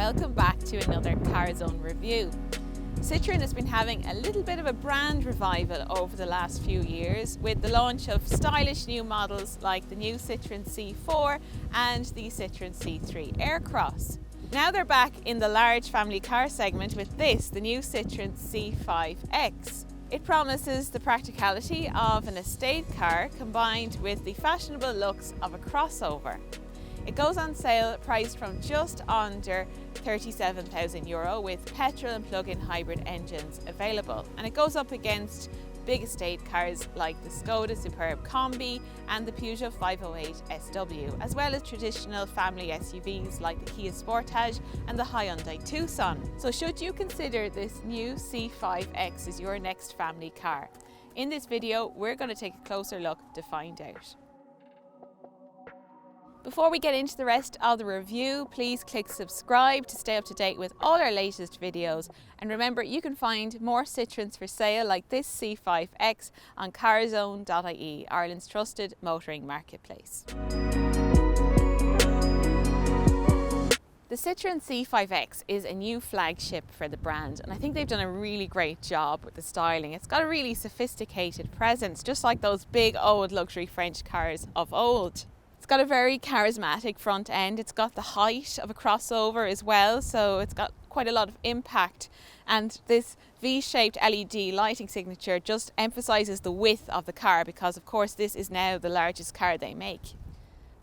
welcome back to another Carzone review. Citroen has been having a little bit of a brand revival over the last few years with the launch of stylish new models like the new Citroen C4 and the Citroen C3 Aircross. Now they're back in the large family car segment with this, the new Citroen C5X. It promises the practicality of an estate car combined with the fashionable looks of a crossover. It goes on sale priced from just under €37,000 with petrol and plug-in hybrid engines available, and it goes up against big estate cars like the Skoda Superb Combi and the Peugeot 508 SW, as well as traditional family SUVs like the Kia Sportage and the Hyundai Tucson. So should you consider this new C5X as your next family car? In this video we're going to take a closer look to find out. Before we get into the rest of the review, please click subscribe to stay up to date with all our latest videos. And remember, you can find more Citroens for sale like this C5X on carzone.ie, Ireland's trusted motoring marketplace. The Citroen C5X is a new flagship for the brand, and I think they've done a really great job with the styling. It's got a really sophisticated presence, just like those big old luxury French cars of old. It's got a very charismatic front end. It's got the height of a crossover as well, so it's got quite a lot of impact. And this V-shaped LED lighting signature just emphasises the width of the car because, of course, this is now the largest car they make.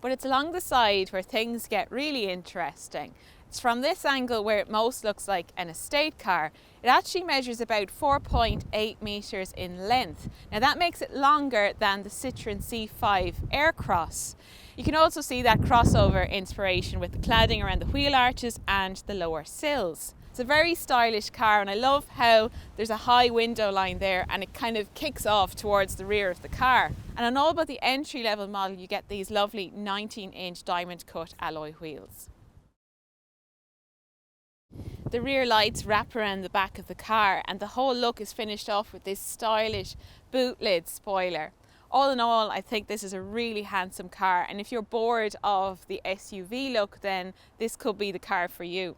But it's along the side where things get really interesting. It's from this angle where it most looks like an estate car. It actually measures about 4.8 metres in length. Now that makes it longer than the Citroen C5 Aircross. You can also see that crossover inspiration with the cladding around the wheel arches and the lower sills. It's a very stylish car, and I love how there's a high window line there and it kind of kicks off towards the rear of the car. And on all but the entry-level model you get these lovely 19-inch diamond cut alloy wheels. The rear lights wrap around the back of the car and the whole look is finished off with this stylish boot lid spoiler. All in all, I think this is a really handsome car, and if you're bored of the SUV look, then this could be the car for you.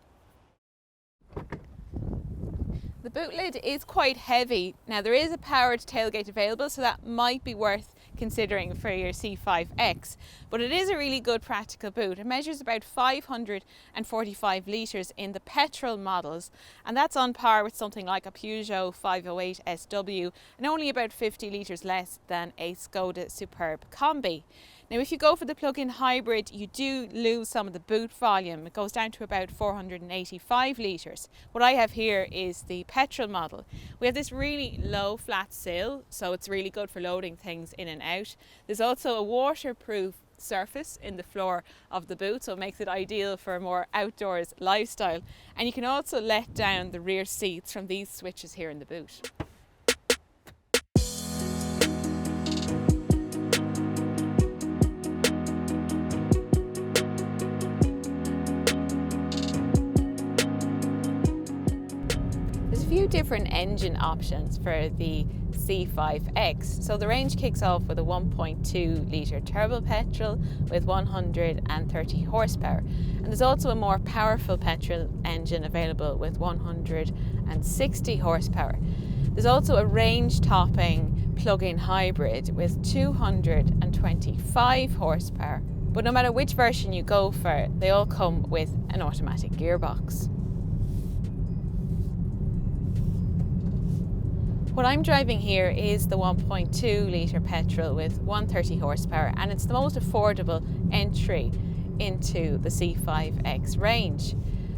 The boot lid is quite heavy. Now there is a powered tailgate available, so that might be worth considering for your C5X, but it is a really good practical boot. It measures about 545 litres in the petrol models, and that's on par with something like a Peugeot 508 SW and only about 50 litres less than a Skoda Superb Combi. Now if you go for the plug-in hybrid, you do lose some of the boot volume. It goes down to about 485 litres. What I have here is the petrol model. We have this really low flat sill, so it's really good for loading things in and out. There's also a waterproof surface in the floor of the boot, so it makes it ideal for a more outdoors lifestyle. And you can also let down the rear seats from these switches here in the boot. Few different engine options for the C5X. So the range kicks off with a 1.2 litre turbo petrol with 130 horsepower, and there's also a more powerful petrol engine available with 160 horsepower. There's also a range topping plug-in hybrid with 225 horsepower, but no matter which version you go for, they all come with an automatic gearbox. What I'm driving here is the 1.2 litre petrol with 130 horsepower, and it's the most affordable entry into the C5X range.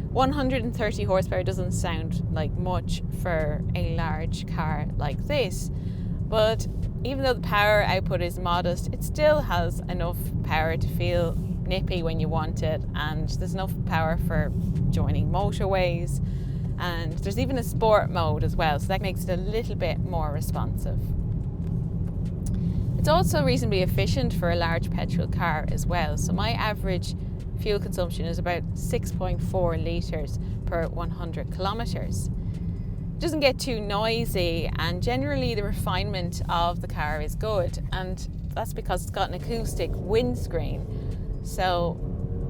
130 horsepower doesn't sound like much for a large car like this, but even though the power output is modest, it still has enough power to feel nippy when you want it, and there's enough power for joining motorways. And there's even a sport mode as well, so that makes it a little bit more responsive. It's also reasonably efficient for a large petrol car as well, so my average fuel consumption is about 6.4 litres per 100 kilometres. It doesn't get too noisy, and generally the refinement of the car is good, and that's because it's got an acoustic windscreen. So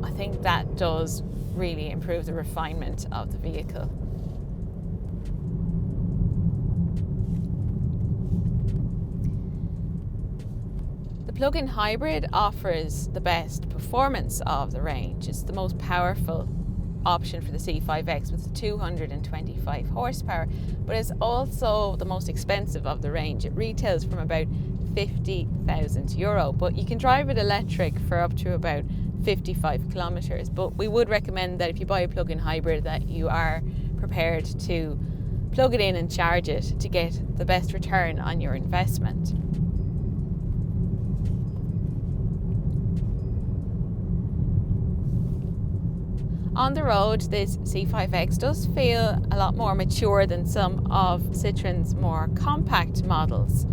I think that does really improve the refinement of the vehicle. The plug-in hybrid offers the best performance of the range. It's the most powerful option for the C5X with 225 horsepower, but it's also the most expensive of the range. It retails from about €50,000, but you can drive it electric for up to about 55 kilometers. But we would recommend that if you buy a plug-in hybrid that you are prepared to plug it in and charge it to get the best return on your investment. On the road, this C5X does feel a lot more mature than some of Citroen's more compact models.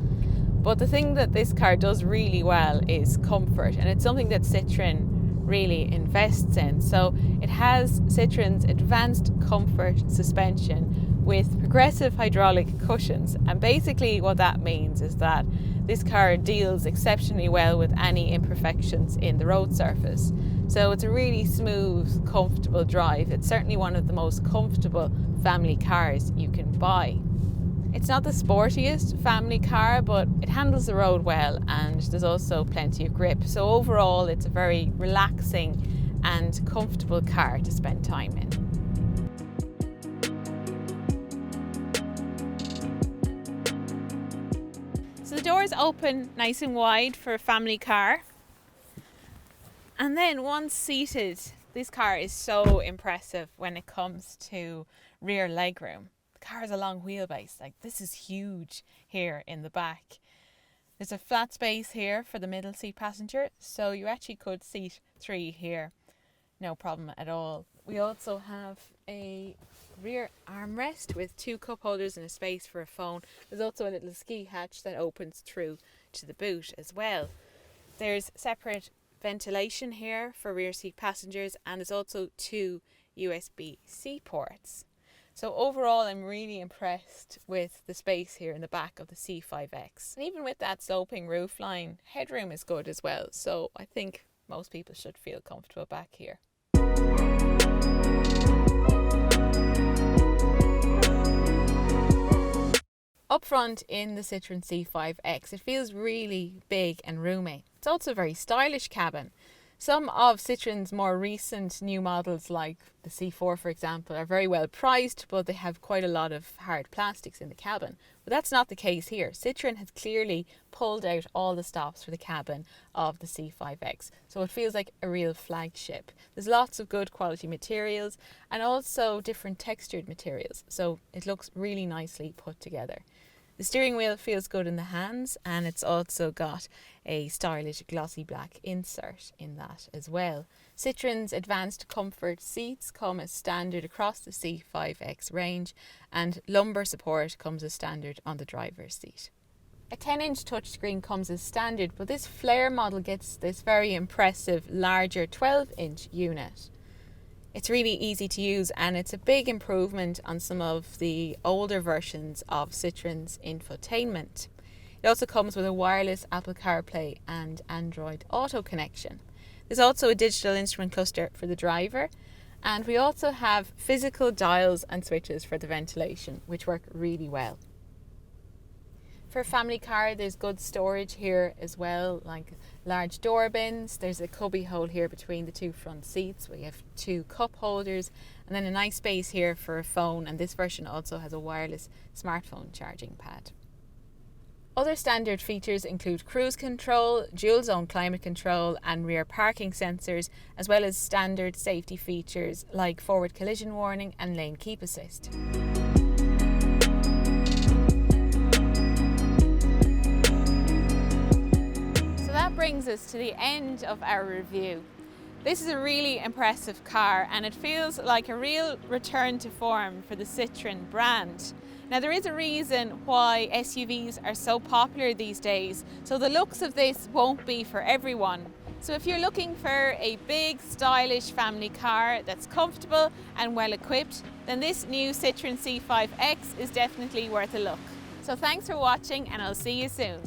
But the thing that this car does really well is comfort, and it's something that Citroen really invests in. So it has Citroen's advanced comfort suspension with progressive hydraulic cushions, and basically what that means is that this car deals exceptionally well with any imperfections in the road surface. So it's a really smooth, comfortable drive. It's certainly one of the most comfortable family cars you can buy. It's not the sportiest family car, but it handles the road well, and there's also plenty of grip. So overall, it's a very relaxing and comfortable car to spend time in. So the doors open nice and wide for a family car. And then once seated, this car is so impressive when it comes to rear legroom. The car has a long wheelbase, like this is huge here in the back. There's a flat space here for the middle seat passenger, so you actually could seat 3 here, no problem at all. We also have a rear armrest with 2 cup holders and a space for a phone. There's also a little ski hatch that opens through to the boot as well. There's separate ventilation here for rear seat passengers, and there's also 2 USB-C ports. So overall, I'm really impressed with the space here in the back of the C5X. And even with that sloping roofline, headroom is good as well. So I think most people should feel comfortable back here. Up front in the Citroen C5X, it feels really big and roomy. It's also a very stylish cabin. Some of Citroen's more recent new models, like the C4 for example, are very well priced, but they have quite a lot of hard plastics in the cabin. But that's not the case here. Citroen has clearly pulled out all the stops for the cabin of the C5X, so it feels like a real flagship. There's lots of good quality materials and also different textured materials, so it looks really nicely put together. The steering wheel feels good in the hands, and it's also got a stylish glossy black insert in that as well. Citroen's advanced comfort seats come as standard across the C5X range, and lumbar support comes as standard on the driver's seat. A 10-inch touchscreen comes as standard, but this Flare model gets this very impressive larger 12-inch unit. It's really easy to use, and it's a big improvement on some of the older versions of Citroen's infotainment. It also comes with a wireless Apple CarPlay and Android Auto connection. There's also a digital instrument cluster for the driver, and we also have physical dials and switches for the ventilation, which work really well. For a family car, there's good storage here as well, like large door bins. There's a cubby hole here between the 2 front seats. We have 2 cup holders, and then a nice space here for a phone, and this version also has a wireless smartphone charging pad. Other standard features include cruise control, dual zone climate control and rear parking sensors, as well as standard safety features like forward collision warning and lane keep assist. Brings us to the end of our review. This is a really impressive car, and it feels like a real return to form for the Citroen brand. Now, there is a reason why SUVs are so popular these days, so the looks of this won't be for everyone. So if you're looking for a big, stylish family car that's comfortable and well equipped, then this new Citroen C5X is definitely worth a look. So thanks for watching, and I'll see you soon.